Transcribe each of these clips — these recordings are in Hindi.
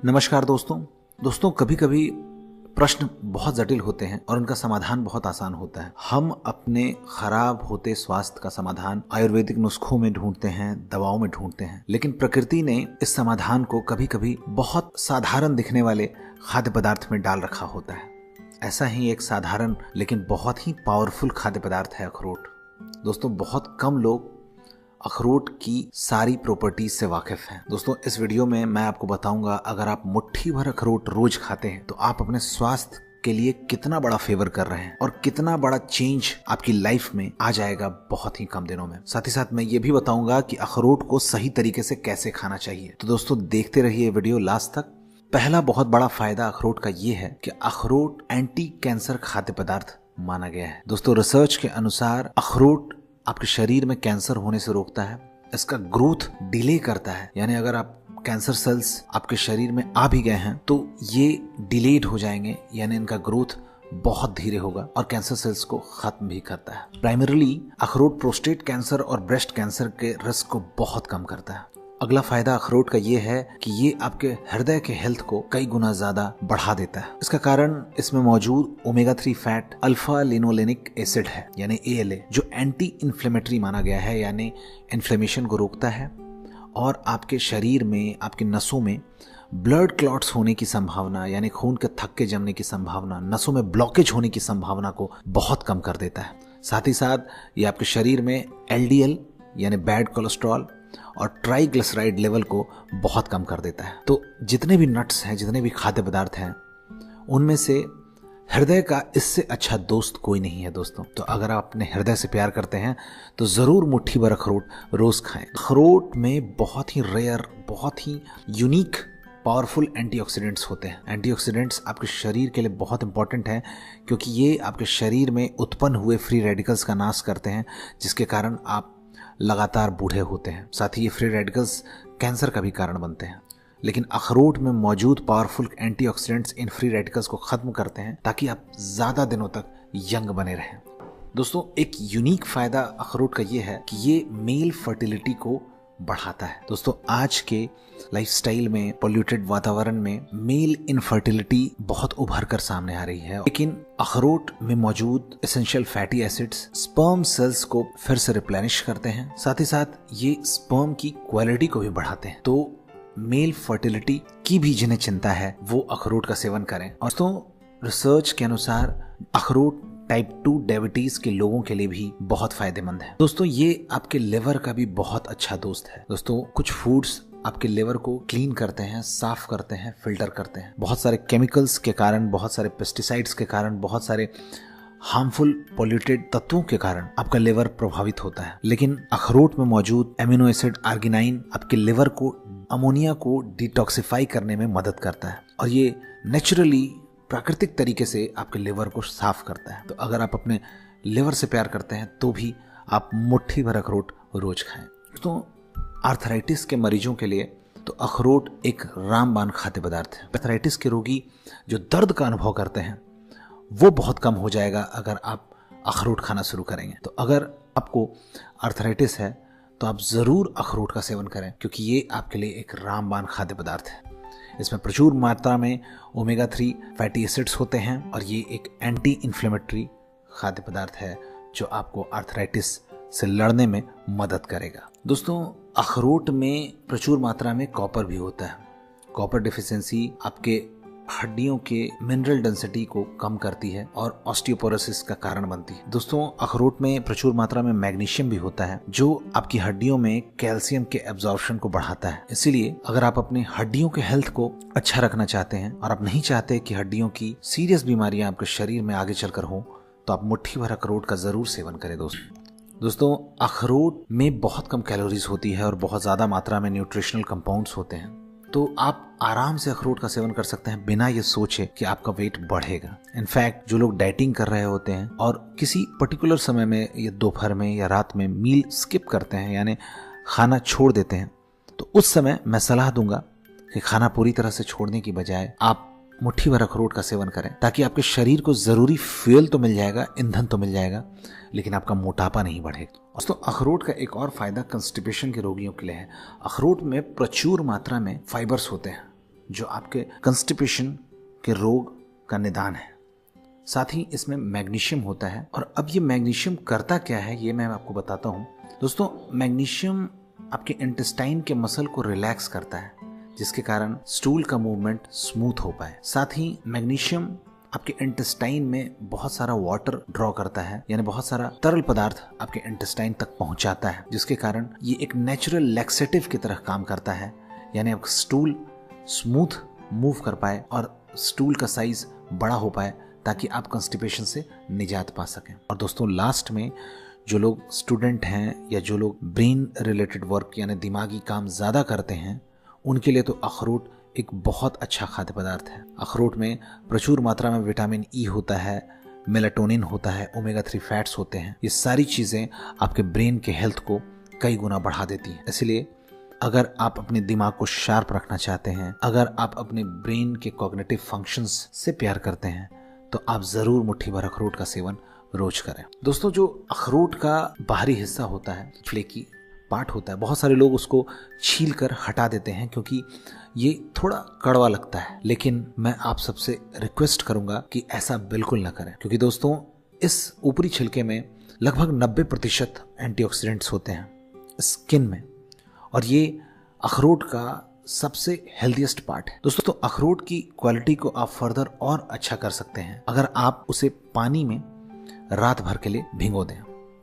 नमस्कार दोस्तों कभी कभी प्रश्न बहुत जटिल होते हैं और उनका समाधान बहुत आसान होता है। हम अपने खराब होते स्वास्थ्य का समाधान आयुर्वेदिक नुस्खों में ढूंढते हैं, दवाओं में ढूंढते हैं, लेकिन प्रकृति ने इस समाधान को कभी कभी बहुत साधारण दिखने वाले खाद्य पदार्थ में डाल रखा होता है। ऐसा ही एक साधारण लेकिन बहुत ही पावरफुल खाद्य पदार्थ है अखरोट। दोस्तों, बहुत कम लोग अखरोट की सारी प्रॉपर्टीज से वाकिफ हैं। दोस्तों, इस वीडियो में मैं आपको बताऊंगा, अगर आप मुट्ठी भर अखरोट रोज खाते हैं तो आप अपने स्वास्थ्य के लिए कितना बड़ा फेवर कर रहे हैं और कितना बड़ा चेंज आपकी लाइफ में आ जाएगा बहुत ही कम दिनों में। साथ ही साथ मैं ये भी बताऊंगा कि अखरोट को सही तरीके से कैसे खाना चाहिए। तो दोस्तों, देखते रहिए वीडियो लास्ट तक। पहला बहुत बड़ा फायदा अखरोट का ये है कि अखरोट एंटी कैंसर खाद्य पदार्थ माना गया है। दोस्तों, रिसर्च के अनुसार अखरोट आपके शरीर में कैंसर होने से रोकता है, इसका ग्रोथ डिले करता है। यानी अगर आप कैंसर सेल्स आपके शरीर में आ भी गए हैं तो ये डिलेड हो जाएंगे, यानी इनका ग्रोथ बहुत धीरे होगा और कैंसर सेल्स को खत्म भी करता है। प्राइमरीली अखरोट प्रोस्टेट कैंसर और ब्रेस्ट कैंसर के रिस्क को बहुत कम करता है। अगला फायदा अखरोट का ये है कि ये आपके हृदय के हेल्थ को कई गुना ज्यादा बढ़ा देता है। इसका कारण इसमें मौजूद omega 3 fat alpha linolenic acid है, यानी ALA, जो एंटी इन्फ्लेमेटरी माना गया है, यानी इन्फ्लेमेशन को रोकता है और आपके शरीर में, आपके नसों में ब्लड क्लॉट्स होने की संभावना, यानी खून के थक्के जमने की संभावना, नसों में ब्लॉकेज होने की संभावना को बहुत कम कर देता है। साथ ही साथ ये आपके शरीर में LDL यानी बैड कोलेस्ट्रॉल और ट्राइग्लिसराइड लेवल को बहुत कम कर देता है। तो जितने भी नट्स हैं, जितने भी खाद्य पदार्थ हैं, उनमें से हृदय का इससे अच्छा दोस्त कोई नहीं है। दोस्तों, तो अगर आप अपने हृदय से प्यार करते हैं तो जरूर मुट्ठी भर अखरोट रोज खाएं। अखरोट में बहुत ही रेयर, बहुत ही यूनिक पावरफुल एंटीऑक्सीडेंट्स होते हैं। एंटीऑक्सीडेंट्स आपके शरीर के लिए बहुत इंपॉर्टेंट हैं क्योंकि ये आपके शरीर में उत्पन्न हुए फ्री रेडिकल्स का नाश करते हैं, जिसके कारण आप लगातार बूढ़े होते हैं। साथ ही ये फ्री रेडिकल्स कैंसर का भी कारण बनते हैं। लेकिन अखरोट में मौजूद powerful antioxidants in free radicals को खत्म करते हैं ताकि आप ज्यादा दिनों तक यंग बने रहें। दोस्तों, एक यूनिक फायदा अखरोट का ये है कि ये मेल फर्टिलिटी को बढ़ाता है। दोस्तों, आज के लाइफस्टाइल में, पोल्यूटेड वातावरण में मेल इनफर्टिलिटी बहुत उभर कर सामने आ रही है, लेकिन अखरोट में मौजूद essential fatty acids sperm cells को फिर से रिप्लेनिश करते हैं। साथ ही साथ ये स्पर्म की क्वालिटी को भी बढ़ाते हैं। तो मेल फर्टिलिटी की भी जिन्हें चिंता है वो अखरोट का सेवन करें। और दोस्तों, रिसर्च के अनुसार अखरोट टाइप 2 डायबिटीज के लोगों के लिए भी बहुत फायदेमंद है। दोस्तों, ये आपके लिवर का भी बहुत अच्छा दोस्त है। दोस्तों, कुछ फूड्स आपके लिवर को क्लीन करते हैं, साफ करते हैं, फिल्टर करते हैं। बहुत सारे केमिकल्स के कारण, बहुत सारे पेस्टिसाइड्स के कारण, बहुत सारे हार्मफुल पोल्यूटेड तत्वों के कारण आपका लिवर प्रभावित होता है। लेकिन अखरोट में मौजूद एमिनो एसिड आर्गिनाइन आपके लिवर को, अमोनिया को डिटॉक्सिफाई करने में मदद करता है और ये नेचुरली, प्राकृतिक तरीके से आपके लिवर को साफ करता है। तो अगर आप अपने लिवर से प्यार करते हैं तो भी आप मुट्ठी भर अखरोट रोज खाएं। तो आर्थराइटिस के मरीजों के लिए तो अखरोट एक रामबाण खाद्य पदार्थ है। आर्थराइटिस के रोगी जो दर्द का अनुभव करते हैं वो बहुत कम हो जाएगा अगर आप अखरोट खाना शुरू करेंगे। तो अगर आपको आर्थराइटिस है तो आप जरूर अखरोट का सेवन करें, क्योंकि ये आपके लिए एक रामबाण खाद्य पदार्थ है। इसमें प्रचुर मात्रा में ओमेगा 3 फैटी एसिड्स होते हैं और ये एक एंटी इन्फ्लेमेटरी खाद्य पदार्थ है जो आपको आर्थराइटिस से लड़ने में मदद करेगा। दोस्तों, अखरोट में प्रचुर मात्रा में कॉपर भी होता है। कॉपर डिफिशियंसी आपके हड्डियों के मिनरल डेंसिटी को कम करती है और ऑस्टियोपोरोसिस का कारण बनती है। दोस्तों, अखरोट में प्रचुर मात्रा में मैग्नीशियम भी होता है जो आपकी हड्डियों में कैल्शियम के एब्जॉर्प्शन को बढ़ाता है। इसीलिए अगर आप अपनी हड्डियों के हेल्थ को अच्छा रखना चाहते हैं और आप नहीं चाहते कि हड्डियों की सीरियस बीमारियां आपके शरीर में आगे चलकर हो, तो आप मुट्ठी भर अखरोट का जरूर सेवन करें। दोस्तों, अखरोट में बहुत कम कैलोरीज होती है और बहुत ज्यादा मात्रा में न्यूट्रिशनल कंपाउंड्स होते हैं। तो आप आराम से अखरोट का सेवन कर सकते हैं बिना ये सोचे कि आपका वेट बढ़ेगा। इनफैक्ट जो लोग डाइटिंग कर रहे होते हैं और किसी पर्टिकुलर समय में, या दोपहर में या रात में मील स्किप करते हैं, यानी खाना छोड़ देते हैं, तो उस समय मैं सलाह दूंगा कि खाना पूरी तरह से छोड़ने की बजाय आप मुट्ठी भर अखरोट का सेवन करें, ताकि आपके शरीर को जरूरी फ्यूल तो मिल जाएगा, ईंधन तो मिल जाएगा, लेकिन आपका मोटापा नहीं बढ़ेगा। दोस्तों, अखरोट का एक और फायदा कंस्टिपेशन के रोगियों के लिए है। अखरोट में प्रचुर मात्रा में फाइबर्स होते हैं जो आपके कंस्टिपेशन के रोग का निदान है। साथ ही इसमें मैग्नीशियम होता है। और अब ये मैग्नीशियम करता क्या है ये मैं आपको बताता हूँ। दोस्तों, मैग्नीशियम आपके इंटेस्टाइन के मसल को रिलैक्स करता है, जिसके कारण स्टूल का मूवमेंट स्मूथ हो पाए। साथ ही मैग्नीशियम आपके इंटेस्टाइन में बहुत सारा वाटर ड्रॉ करता है, यानी बहुत सारा तरल पदार्थ आपके इंटेस्टाइन तक पहुंचाता है, जिसके कारण ये एक नेचुरल लैक्सेटिव की तरह काम करता है, यानी आपका स्टूल स्मूथ मूव कर पाए और स्टूल का साइज बड़ा हो पाए, ताकि आप कंस्टिपेशन से निजात पा सकें। और दोस्तों, लास्ट में जो लोग स्टूडेंट हैं या जो लोग ब्रेन रिलेटेड वर्क यानी दिमागी काम ज़्यादा करते हैं, उनके लिए तो अखरोट एक बहुत अच्छा खाद्य पदार्थ है। अखरोट में प्रचुर मात्रा में विटामिन ई होता है, मेलाटोनिन होता है, ओमेगा 3 फैट्स होते हैं। ये सारी चीज़ें आपके ब्रेन के हेल्थ को कई गुना बढ़ा देती हैं। इसलिए अगर आप अपने दिमाग को शार्प रखना चाहते हैं, अगर आप अपने ब्रेन के कॉग्निटिव फंक्शंस से प्यार करते हैं, तो आप ज़रूर मुट्ठी भर अखरोट का सेवन रोज करें। दोस्तों, जो अखरोट का बाहरी हिस्सा होता है, फ्लेकी पार्ट होता है, बहुत सारे लोग उसको छील कर हटा देते हैं क्योंकि ये थोड़ा कड़वा लगता है। लेकिन मैं आप सबसे रिक्वेस्ट करूंगा कि ऐसा बिल्कुल ना करें, क्योंकि दोस्तों, इस ऊपरी छिलके में लगभग 90% एंटीऑक्सीडेंट्स होते हैं स्किन में, और ये अखरोट का सबसे हेल्दीएस्ट पार्ट है। दोस्तों, तो अखरोट की क्वालिटी को आप फर्दर और अच्छा कर सकते हैं अगर आप उसे पानी में रात भर के लिए भिगो दें,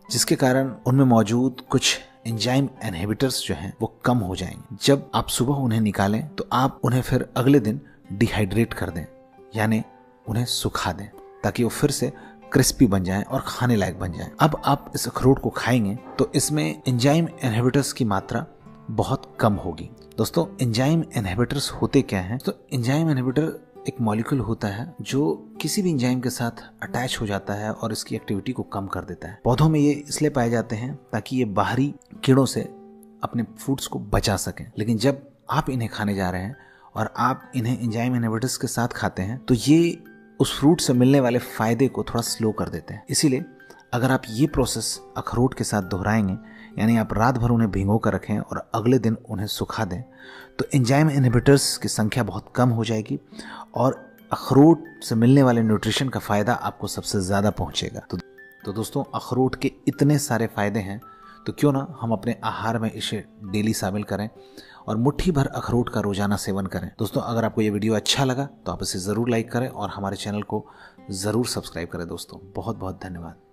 जिसके कारण उनमें मौजूद कुछ एंजाइम इनहिबिटर्स जो हैं वो कम हो जाएंगे। जब आप सुबह उन्हें निकालें तो आप उन्हें फिर अगले दिन डिहाइड्रेट कर दें, यानी उन्हें सुखा दें, ताकि वो फिर से क्रिस्पी बन जाएं और खाने लायक बन जाएं। अब आप इस अखरोट को खाएंगे तो इसमें एंजाइम इनहिबिटर्स की मात्रा बहुत कम होगी। दोस्तों, एंजाइम इनहिबिटर्स होते क्या हैं? तो एंजाइम इनहिबिटर एक मॉलिक्यूल होता है जो किसी भी एंजाइम के साथ अटैच हो जाता है और इसकी एक्टिविटी को कम कर देता है। पौधों में ये इसलिए पाए जाते हैं ताकि ये बाहरी कीड़ों से अपने फूड्स को बचा सकें। लेकिन जब आप इन्हें खाने जा रहे हैं और आप इन्हें एंजाइम इनहिबिटर्स के साथ खाते हैं, तो ये उस फ्रूट से मिलने वाले फायदे को थोड़ा स्लो कर देते हैं। इसीलिए अगर आप ये प्रोसेस अखरोट के साथ दोहराएंगे, यानी आप रात भर उन्हें भिगो कर रखें और अगले दिन उन्हें सुखा दें, तो एंजाइम इनहिबिटर्स की संख्या बहुत कम हो जाएगी और अखरोट से मिलने वाले न्यूट्रिशन का फ़ायदा आपको सबसे ज़्यादा पहुंचेगा। तो दोस्तों, अखरोट के इतने सारे फ़ायदे हैं, तो क्यों ना हम अपने आहार में इसे डेली शामिल करें और मुट्ठी भर अखरोट का रोजाना सेवन करें। दोस्तों, अगर आपको ये वीडियो अच्छा लगा तो आप इसे ज़रूर लाइक करें और हमारे चैनल को ज़रूर सब्सक्राइब करें। दोस्तों, बहुत बहुत धन्यवाद।